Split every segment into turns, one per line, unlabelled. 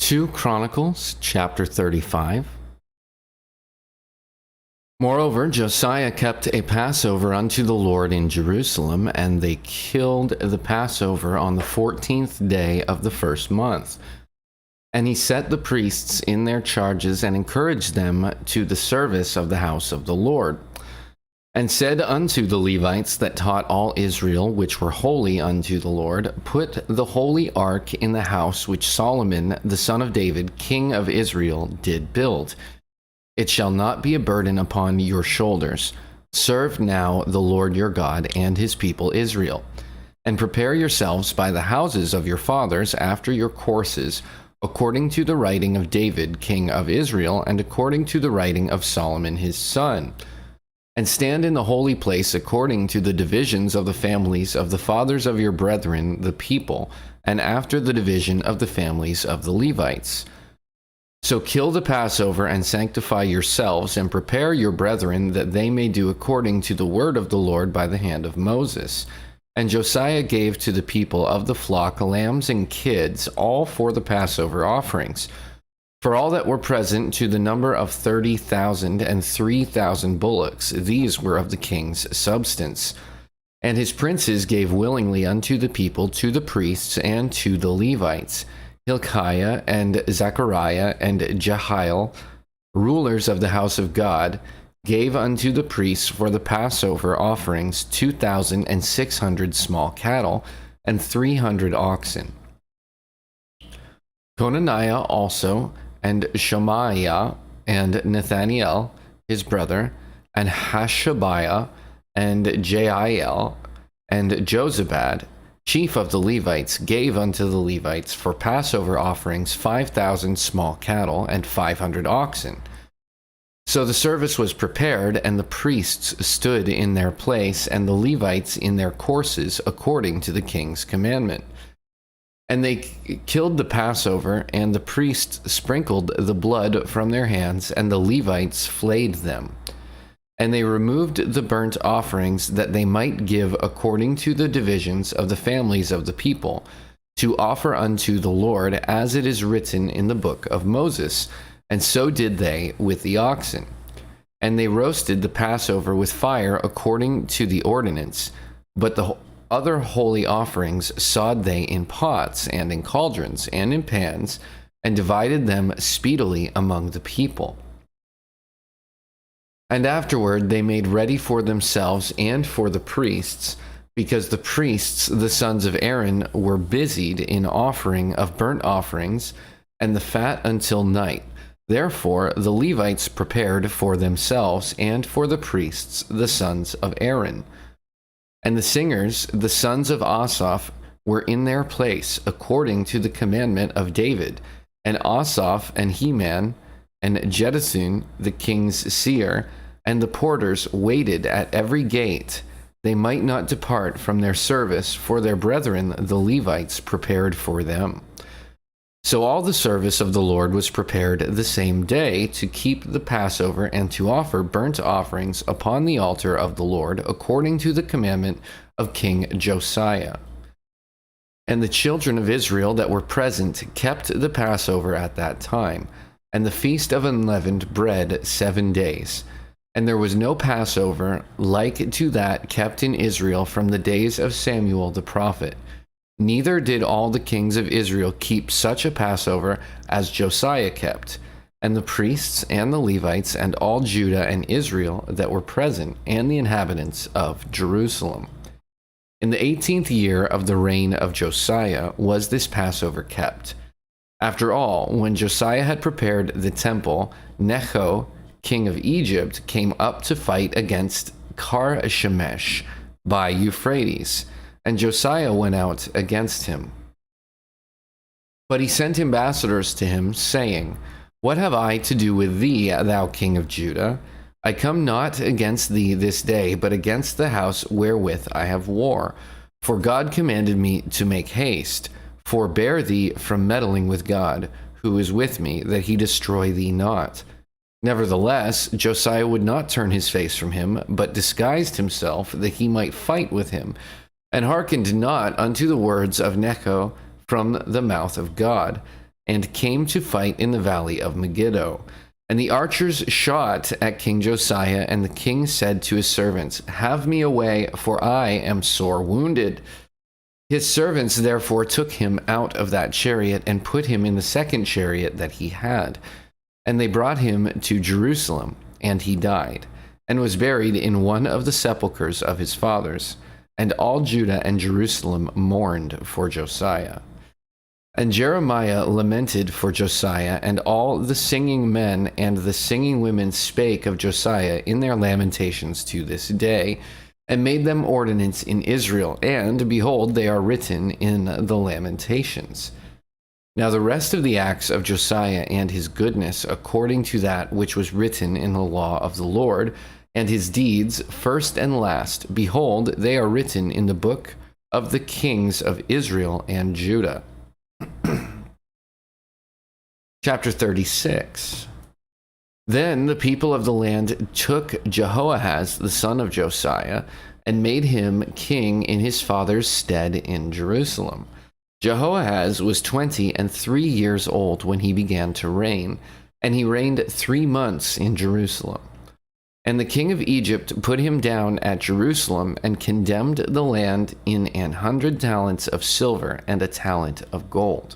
2 Chronicles chapter 35. Moreover, Josiah kept a Passover unto the Lord in Jerusalem, and they killed the Passover on the 14th day of the first month. And he set the priests in their charges and encouraged them to the service of the house of the Lord, and said unto the Levites that taught all Israel, which were holy unto the Lord, Put the holy ark in the house which Solomon the son of David, king of Israel, did build. It shall not be a burden upon your shoulders. Serve now the Lord your God and his people Israel, and prepare yourselves by the houses of your fathers after your courses, according to the writing of David, king of Israel, and according to the writing of Solomon his son. And stand in the holy place according to the divisions of the families of the fathers of your brethren, the people, and after the division of the families of the Levites. So kill the Passover and sanctify yourselves, and prepare your brethren that they may do according to the word of the Lord by the hand of Moses. And Josiah gave to the people of the flock lambs and kids, all for the Passover offerings. For all that were present, to the number of 30,000 and 3,000 bullocks, these were of the king's substance. And his princes gave willingly unto the people, to the priests, and to the Levites, Hilkiah and Zechariah and Jehiel, rulers of the house of God, gave unto the priests for the Passover offerings 2,600 small cattle and 300 oxen. Conaniah also, and Shemaiah, and Nathaniel, his brother, and Hashabiah, and Jael, and Jozabad, chief of the Levites, gave unto the Levites for Passover offerings 5,000 small cattle and 500 oxen. So the service was prepared, and the priests stood in their place, and the Levites in their courses, according to the king's commandment. And they killed the Passover, and the priests sprinkled the blood from their hands, and the Levites flayed them. And they removed the burnt offerings, that they might give according to the divisions of the families of the people, to offer unto the Lord, as it is written in the book of Moses. And so did they with the oxen. And they roasted the Passover with fire according to the ordinance, but the other holy offerings sawed they in pots, and in cauldrons, and in pans, and divided them speedily among the people. And afterward they made ready for themselves and for the priests, because the priests, the sons of Aaron, were busied in offering of burnt offerings and the fat until night. Therefore the Levites prepared for themselves and for the priests, the sons of Aaron. And the singers, the sons of Asaph, were in their place, according to the commandment of David. And Asaph and Heman and Jeduthun, the king's seer, and the porters waited at every gate. They might not depart from their service, for their brethren the Levites prepared for them. So all the service of the Lord was prepared the same day, to keep the Passover and to offer burnt offerings upon the altar of the Lord, according to the commandment of King Josiah. And the children of Israel that were present kept the Passover at that time, and the feast of unleavened bread 7 days. And there was no Passover like to that kept in Israel from the days of Samuel the prophet. Neither did all the kings of Israel keep such a Passover as Josiah kept, and the priests and the Levites and all Judah and Israel that were present, and the inhabitants of Jerusalem. In the 18th year of the reign of Josiah was this Passover kept. After all, when Josiah had prepared the temple, Necho, king of Egypt, came up to fight against Karshemish by Euphrates, and Josiah went out against him. But he sent ambassadors to him, saying, What have I to do with thee, thou king of Judah? I come not against thee this day, but against the house wherewith I have war. For God commanded me to make haste. Forbear thee from meddling with God, who is with me, that he destroy thee not. Nevertheless, Josiah would not turn his face from him, but disguised himself, that he might fight with him, and hearkened not unto the words of Necho from the mouth of God. and came to fight in the valley of Megiddo. And the archers shot at King Josiah, and the king said to his servants, "Have me away, for I am sore wounded." His servants therefore took him out of that chariot and put him in the second chariot that he had. And they brought him to Jerusalem, and he died, and was buried in one of the sepulchres of his fathers. And all Judah and Jerusalem mourned for Josiah. And Jeremiah lamented for Josiah, and all the singing men and the singing women spake of Josiah in their lamentations to this day, and made them ordinance in Israel, and behold, they are written in the Lamentations. Now the rest of the acts of Josiah and his goodness, according to that which was written in the law of the Lord, and his deeds, first and last, behold, they are written in the book of the kings of Israel and Judah. Chapter 36. Then the people of the land took Jehoahaz, the son of Josiah, and made him king in his father's stead in Jerusalem. Jehoahaz was 23 years old when he began to reign, and he reigned 3 months in Jerusalem. And the king of Egypt put him down at Jerusalem, and condemned the land in 100 talents of silver and a talent of gold.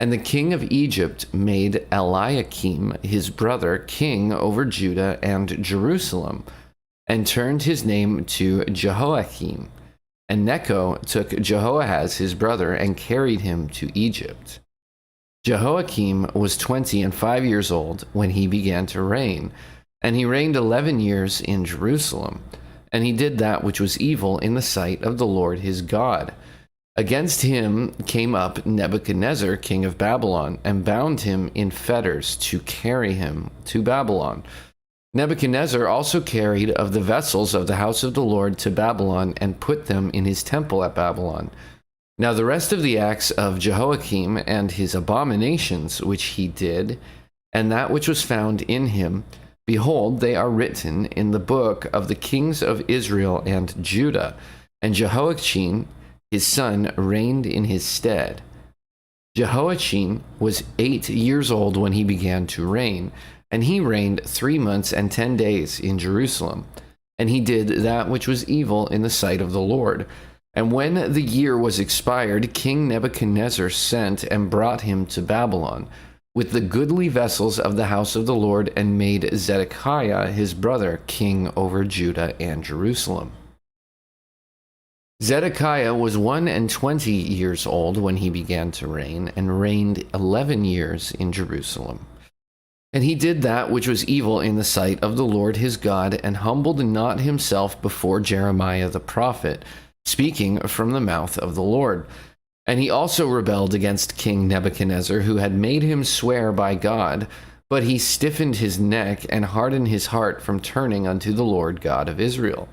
And the king of Egypt made Eliakim, his brother, king over Judah and Jerusalem, and turned his name to Jehoiakim. And Necho took Jehoahaz his brother, and carried him to Egypt. Jehoiakim was 25 years old when he began to reign, and he reigned 11 years in Jerusalem. And he did that which was evil in the sight of the Lord his God. Against him came up Nebuchadnezzar, king of Babylon, and bound him in fetters to carry him to Babylon. Nebuchadnezzar also carried of the vessels of the house of the Lord to Babylon, and put them in his temple at Babylon. Now the rest of the acts of Jehoiakim, and his abominations which he did, and that which was found in him, behold, they are written in the book of the kings of Israel and Judah. And Jehoiachin his son reigned in his stead. Jehoiachin was 8 years old when he began to reign, and he reigned 3 months and 10 days in Jerusalem. And he did that which was evil in the sight of the Lord. And when the year was expired, King Nebuchadnezzar sent and brought him to Babylon, with the goodly vessels of the house of the Lord, and made Zedekiah his brother king over Judah and Jerusalem. Zedekiah was 21 years old when he began to reign, and reigned 11 years in Jerusalem. And he did that which was evil in the sight of the Lord his God, and humbled not himself before Jeremiah the prophet, speaking from the mouth of the Lord. And he also rebelled against King Nebuchadnezzar, who had made him swear by God, but he stiffened his neck and hardened his heart from turning unto the Lord God of Israel.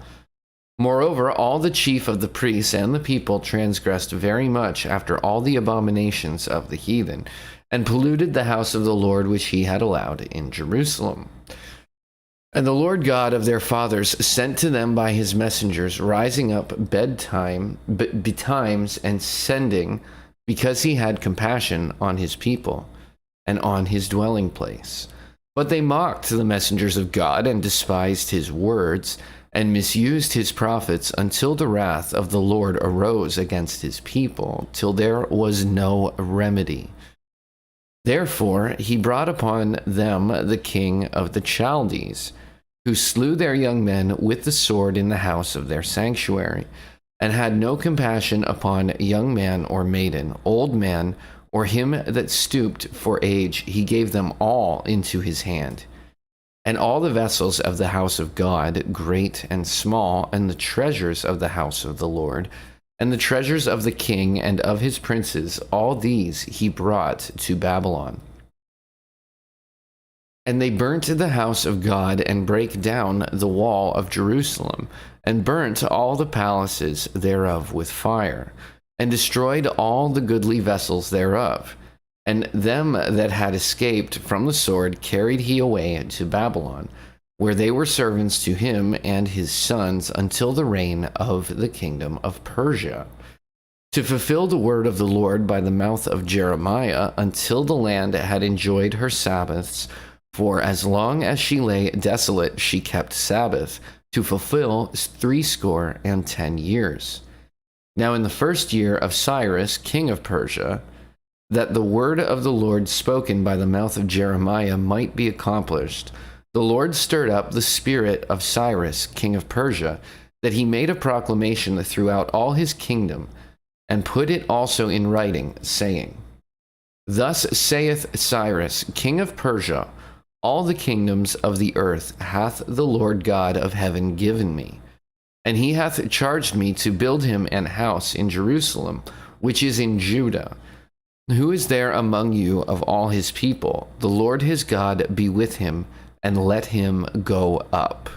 Moreover, all the chief of the priests and the people transgressed very much after all the abominations of the heathen, and polluted the house of the Lord which he had allowed in Jerusalem. And the Lord God of their fathers sent to them by his messengers, rising up betimes and sending, because he had compassion on his people and on his dwelling place. But they mocked the messengers of God, and despised his words, and misused his prophets, until the wrath of the Lord arose against his people, till there was no remedy. Therefore he brought upon them the king of the Chaldees, who slew their young men with the sword in the house of their sanctuary, and had no compassion upon young man or maiden, old man, or him that stooped for age. He gave them all into his hand. And all the vessels of the house of God, great and small, and the treasures of the house of the Lord, and the treasures of the king and of his princes, all these he brought to Babylon. And they burnt the house of God, and brake down the wall of Jerusalem, and burnt all the palaces thereof with fire, and destroyed all the goodly vessels thereof. And them that had escaped from the sword carried he away to Babylon, where they were servants to him and his sons until the reign of the kingdom of Persia. to fulfill the word of the Lord by the mouth of Jeremiah, until the land had enjoyed her Sabbaths. For as long as she lay desolate, she kept Sabbath, to fulfill 70 years. Now in the first year of Cyrus, king of Persia, that the word of the Lord spoken by the mouth of Jeremiah might be accomplished, the Lord stirred up the spirit of Cyrus, king of Persia, that he made a proclamation throughout all his kingdom, and put it also in writing, saying, Thus saith Cyrus, king of Persia, all the kingdoms of the earth hath the Lord God of heaven given me, and he hath charged me to build him an house in Jerusalem, which is in Judah. Who is there among you of all his people? The Lord his God be with him, and let him go up.